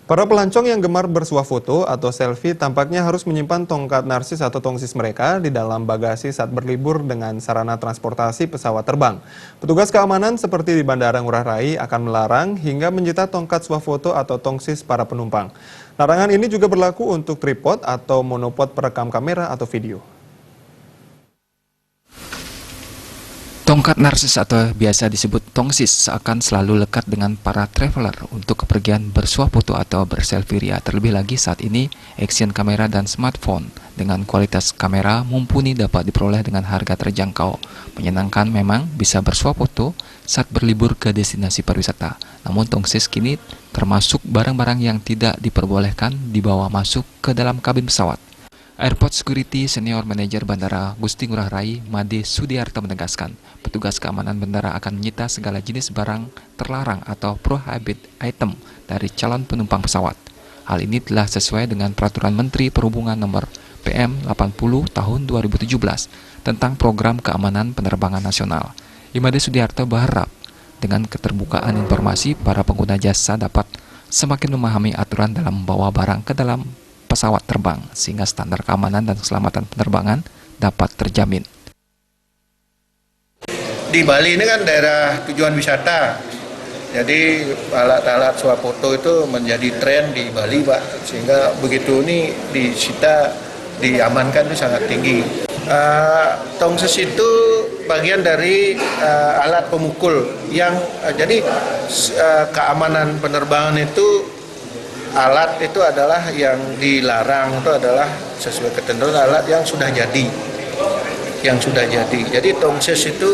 Para pelancong yang gemar bersuah foto atau selfie tampaknya harus menyimpan tongkat narsis atau tongsis mereka di dalam bagasi saat berlibur dengan sarana transportasi pesawat terbang. Petugas keamanan seperti di Bandara Ngurah Rai akan melarang hingga menyita tongkat swafoto atau tongsis para penumpang. Larangan ini juga berlaku untuk tripod atau monopod perekam kamera atau video. Tongkat narsis atau biasa disebut tongsis seakan selalu lekat dengan para traveler untuk kepergian bersuah foto atau berselfie ria. Terlebih lagi saat ini action kamera dan smartphone dengan kualitas kamera mumpuni dapat diperoleh dengan harga terjangkau. Menyenangkan memang bisa bersuah foto saat berlibur ke destinasi pariwisata. Namun tongsis kini termasuk barang-barang yang tidak diperbolehkan dibawa masuk ke dalam kabin pesawat. Airport Security Senior Manager Bandara Gusti Ngurah Rai, Made Sudiarto menegaskan, petugas keamanan bandara akan menyita segala jenis barang terlarang atau prohibited item dari calon penumpang pesawat. Hal ini telah sesuai dengan Peraturan Menteri Perhubungan Nomor PM 80 Tahun 2017 tentang Program Keamanan Penerbangan Nasional. Made Sudiarto berharap dengan keterbukaan informasi, para pengguna jasa dapat semakin memahami aturan dalam membawa barang ke dalam pesawat terbang sehingga standar keamanan dan keselamatan penerbangan dapat terjamin. Di Bali ini kan daerah tujuan wisata, jadi alat-alat swafoto itu menjadi tren di Bali, Pak, sehingga begitu ini disita, diamankan itu sangat tinggi. Tongsis itu bagian dari alat pemukul yang jadi keamanan penerbangan itu. Alat itu adalah yang dilarang, itu adalah sesuai ketentuan alat yang sudah jadi. Jadi tongsis itu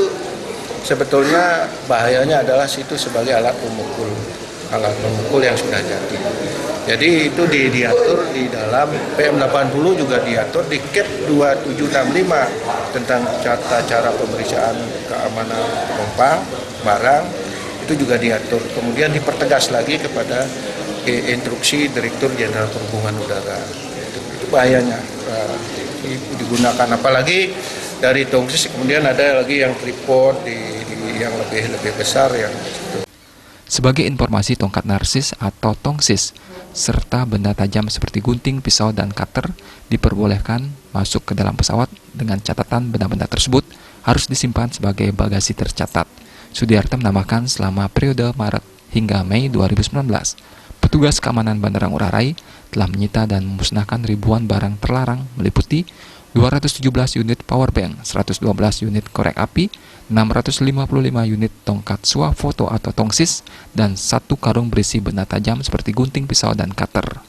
sebetulnya bahayanya adalah situ sebagai alat pemukul yang sudah jadi. Jadi itu diatur di dalam PM 80 juga diatur di KEP 2765 tentang tata cara pemeriksaan keamanan penumpang barang, itu juga diatur. Kemudian dipertegas lagi kepada instruksi Direktur Jenderal Perhubungan Udara. Itu bahayanya digunakan, apalagi dari tongsis kemudian ada lagi yang tripod yang lebih besar yang itu. Sebagai informasi, tongkat narsis atau tongsis serta benda tajam seperti gunting, pisau, dan cutter diperbolehkan masuk ke dalam pesawat dengan catatan benda-benda tersebut harus disimpan sebagai bagasi tercatat. Sudiarto menambahkan selama periode Maret hingga Mei 2019, petugas keamanan Bandara Ngurah Rai telah menyita dan memusnahkan ribuan barang terlarang meliputi 217 unit powerbank, 112 unit korek api, 655 unit tongkat swafoto atau tongsis, dan 1 karung berisi benda tajam seperti gunting, pisau, dan cutter.